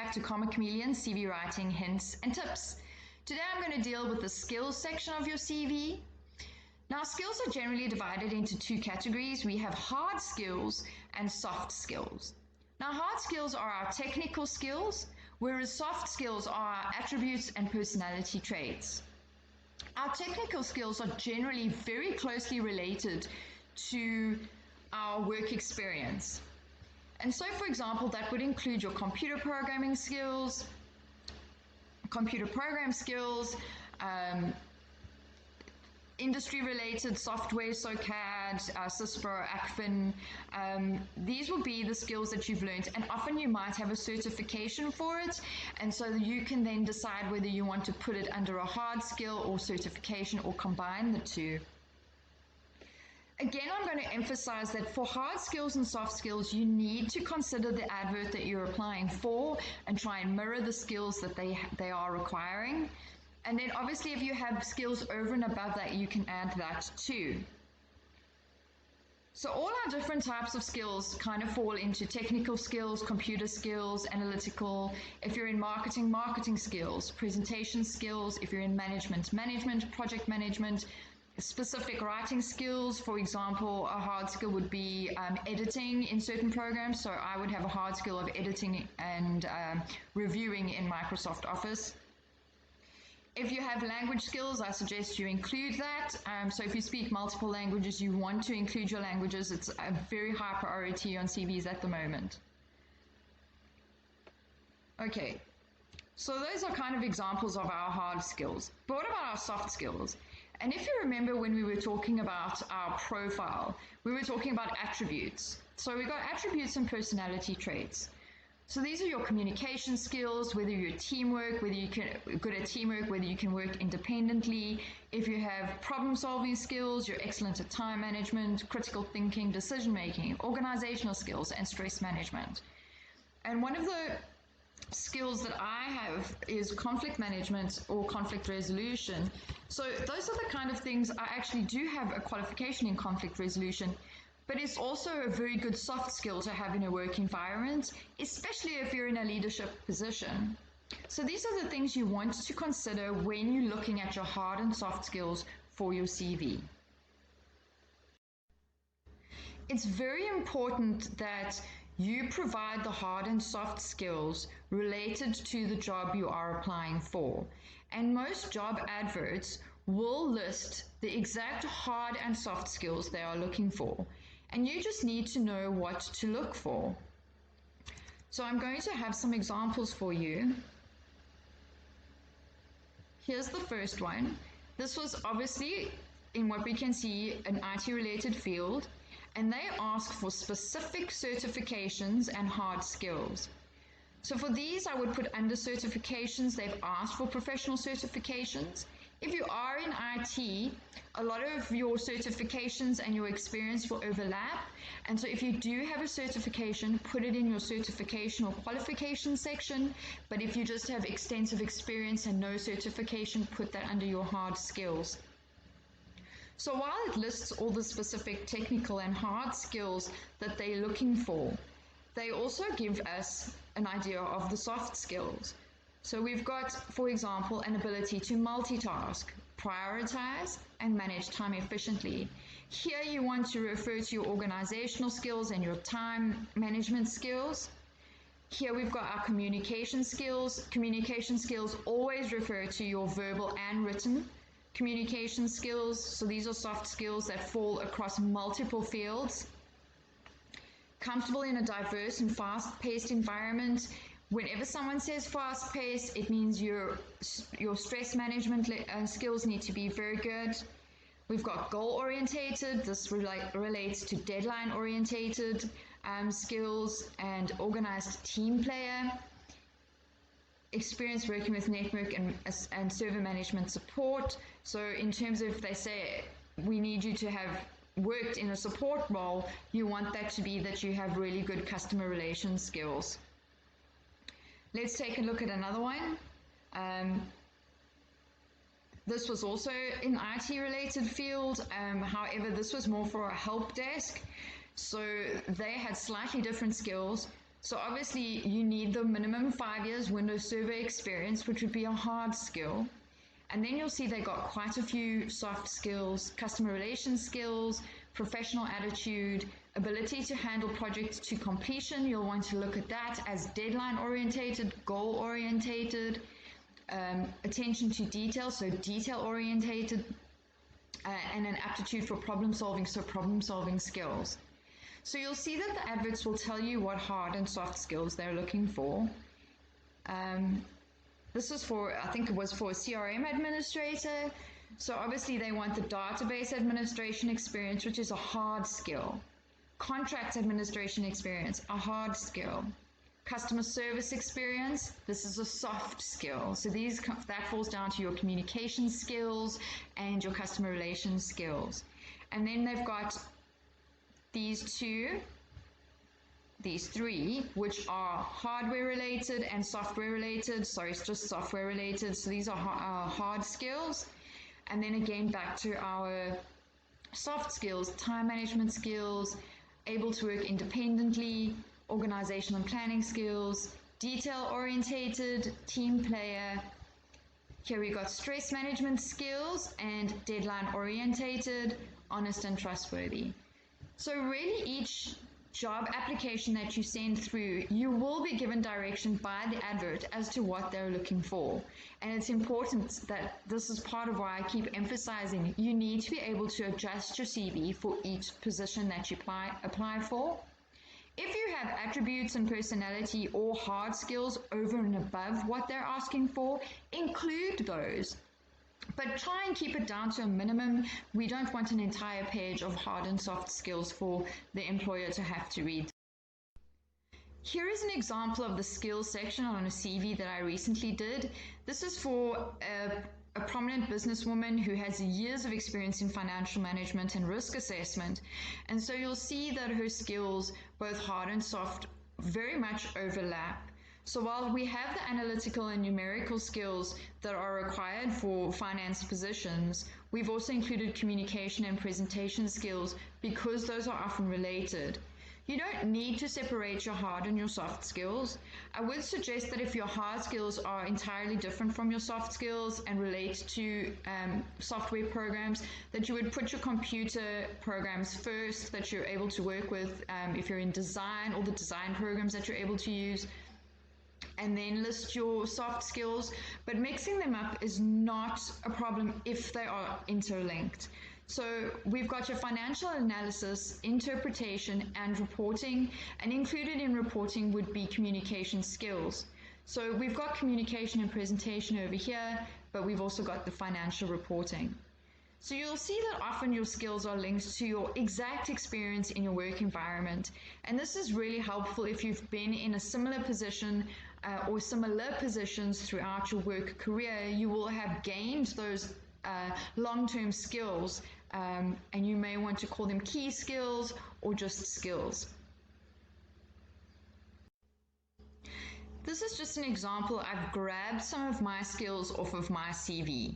back to Comma Chameleon CV Writing Hints and Tips. Today I'm going to deal with the skills section of your CV. Now, skills are generally divided into two categories. We have hard skills and soft skills. Now, hard skills are our technical skills, whereas soft skills are our attributes and personality traits. Our technical skills are generally very closely related to our work experience. And so, for example, that would include your computer programming skills, computer program skills, industry-related software, so CAD, CISPRO, ACFIN. These will be the skills that you've learned, and often you might have a certification for it, and so you can then decide whether you want to put it under a hard skill or certification or combine the two. Again, I'm going to emphasize that for hard skills and soft skills, you need to consider the advert that you're applying for and try and mirror the skills that they are requiring. And then obviously if you have skills over and above that, you can add that too. So all our different types of skills kind of fall into technical skills, computer skills, analytical. If you're in marketing, marketing skills, presentation skills. If you're in management, management, project management, specific writing skills. For example, a hard skill would be editing in certain programs. So I would have a hard skill of editing and reviewing in Microsoft Office. If you have language skills, I suggest you include that. So if you speak multiple languages, you want to include your languages. It's a very high priority on CVs at the moment. Okay, so those are kind of examples of our hard skills. But what about our soft skills? And if you remember when we were talking about our profile, we were talking about attributes. So we got attributes and personality traits. So these are your communication skills, whether you're teamwork, whether you can good at teamwork, whether you can work independently. If you have problem-solving skills, you're excellent at time management, critical thinking, decision-making, organizational skills, and stress management. And one of the skills that I have is conflict management or conflict resolution. So those are the kind of things. I actually do have a qualification in conflict resolution, but it's also a very good soft skill to have in a work environment, especially if you're in a leadership position. So these are the things you want to consider when you're looking at your hard and soft skills for your CV. It's very important that you provide the hard and soft skills related to the job you are applying for. And most job adverts will list the exact hard and soft skills they are looking for. And you just need to know what to look for. So I'm going to have some examples for you. Here's the first one. This was obviously, in what we can see, an IT-related field, and they ask for specific certifications and hard skills. So for these, I would put under certifications. They've asked for professional certifications. If you are in IT, a lot of your certifications and your experience will overlap. And so if you do have a certification, put it in your certification or qualification section. But if you just have extensive experience and no certification, put that under your hard skills. So while it lists all the specific technical and hard skills that they're looking for, they also give us an idea of the soft skills. So we've got, for example, an ability to multitask, prioritize, and manage time efficiently. Here you want to refer to your organizational skills and your time management skills. Here we've got our communication skills. Communication skills always refer to your verbal and written communication skills. So these are soft skills that fall across multiple fields. Comfortable in a diverse and fast-paced environment. Whenever someone says fast-paced, it means your stress management skills need to be very good. We've got goal-orientated. This relates to deadline-orientated skills and organized team player. Experience working with network and server management support. So in terms of, they say, we need you to have worked in a support role, you want that to be that you have really good customer relations skills. Let's take a look at another one. This was also an IT related field. However, this was more for a help desk. So they had slightly different skills. So obviously you need the minimum 5 years Windows Server experience, which would be a hard skill. And then you'll see they got quite a few soft skills: customer relations skills, professional attitude, ability to handle projects to completion. You'll want to look at that as deadline orientated, goal orientated, attention to detail, so detail orientated, and an aptitude for problem solving, so problem solving skills. So you'll see that the adverts will tell you what hard and soft skills they're looking for. This is for, I think it was for a CRM administrator. So obviously they want the database administration experience, which is a hard skill. Contract administration experience, a hard skill. Customer service experience, this is a soft skill. So that falls down to your communication skills and your customer relations skills. And then they've got these three, which are hardware related and software related. Sorry, it's just software related. So these are hard skills. And then again, back to our soft skills: time management skills, able to work independently, organizational and planning skills, detail orientated, team player. Here we got stress management skills and deadline orientated, honest and trustworthy. So really each job application that you send through, you will be given direction by the advert as to what they're looking for. And it's important that this is part of why I keep emphasizing you need to be able to adjust your CV for each position that you apply for. If you have attributes and personality or hard skills over and above what they're asking for, include those. But try and keep it down to a minimum. We don't want an entire page of hard and soft skills for the employer to have to read. Here is an example of the skills section on a CV that I recently did. This is for a prominent businesswoman who has years of experience in financial management and risk assessment. And so you'll see that her skills, both hard and soft, very much overlap. So while we have the analytical and numerical skills that are required for finance positions, we've also included communication and presentation skills because those are often related. You don't need to separate your hard and your soft skills. I would suggest that if your hard skills are entirely different from your soft skills and relate to software programs, that you would put your computer programs first that you're able to work with. If you're in design, all the design programs that you're able to use, and then list your soft skills. But mixing them up is not a problem if they are interlinked. So we've got your financial analysis, interpretation, and reporting, and included in reporting would be communication skills. So we've got communication and presentation over here, but we've also got the financial reporting. So you'll see that often your skills are linked to your exact experience in your work environment. And this is really helpful if you've been in a similar position or similar positions throughout your work career. You will have gained those long-term skills, and you may want to call them key skills or just skills. This is just an example. I've grabbed some of my skills off of my CV.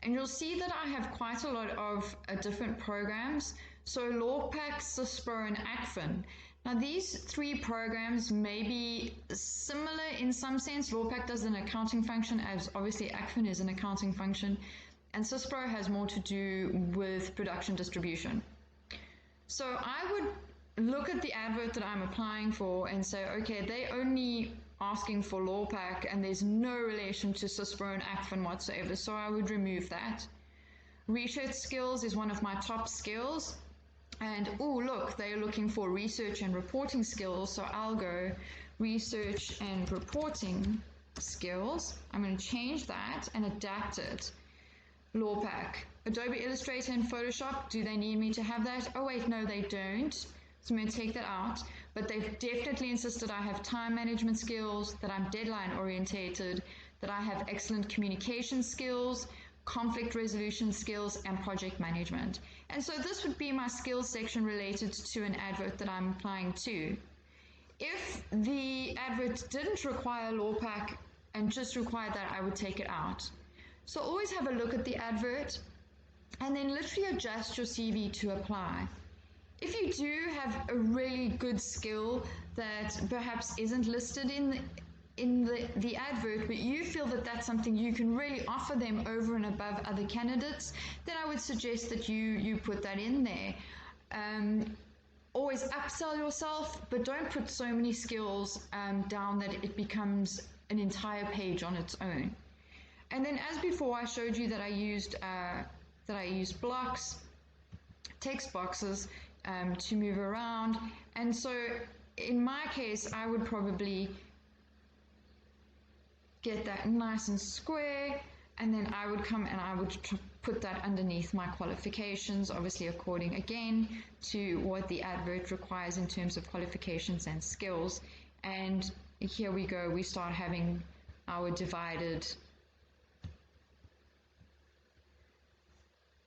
And you'll see that I have quite a lot of different programs. So LawPack, CISPRO, and ACFIN. Now these three programs may be similar in some sense. LawPack does an accounting function, as obviously ACFIN is an accounting function. And CISPRO has more to do with production distribution. So I would look at the advert that I'm applying for and say, okay, they only asking for LawPack and there's no relation to CISPRO and ACFIN whatsoever, so I would remove that. Research skills is one of my top skills, and oh look, they're looking for research and reporting skills, so I'll go research and reporting skills. I'm going to change that and adapt it. LawPack, Adobe Illustrator and Photoshop, do they need me to have that? Oh wait, no they don't. So I'm going to take that out, but they've definitely insisted I have time management skills, that I'm deadline orientated, that I have excellent communication skills, conflict resolution skills, and project management. And so this would be my skills section related to an advert that I'm applying to. If the advert didn't require LawPack and just required that, I would take it out. So always have a look at the advert and then literally adjust your CV to apply. If you do have a really good skill that perhaps isn't listed in the advert, but you feel that that's something you can really offer them over and above other candidates, then I would suggest that you put that in there. Always upsell yourself, but don't put so many skills down that it becomes an entire page on its own. And then, as before, I showed you that I used blocks, text boxes to move around. And so, in my case, I would probably get that nice and square, and then I would come and I would put that underneath my qualifications, obviously according again to what the advert requires in terms of qualifications and skills. And here we go, we start having our divided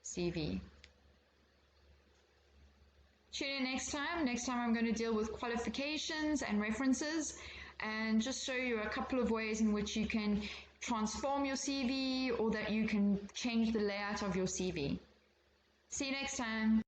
CV. Tune in next time. Next time I'm going to deal with qualifications and references and just show you a couple of ways in which you can transform your CV or that you can change the layout of your CV. See you next time.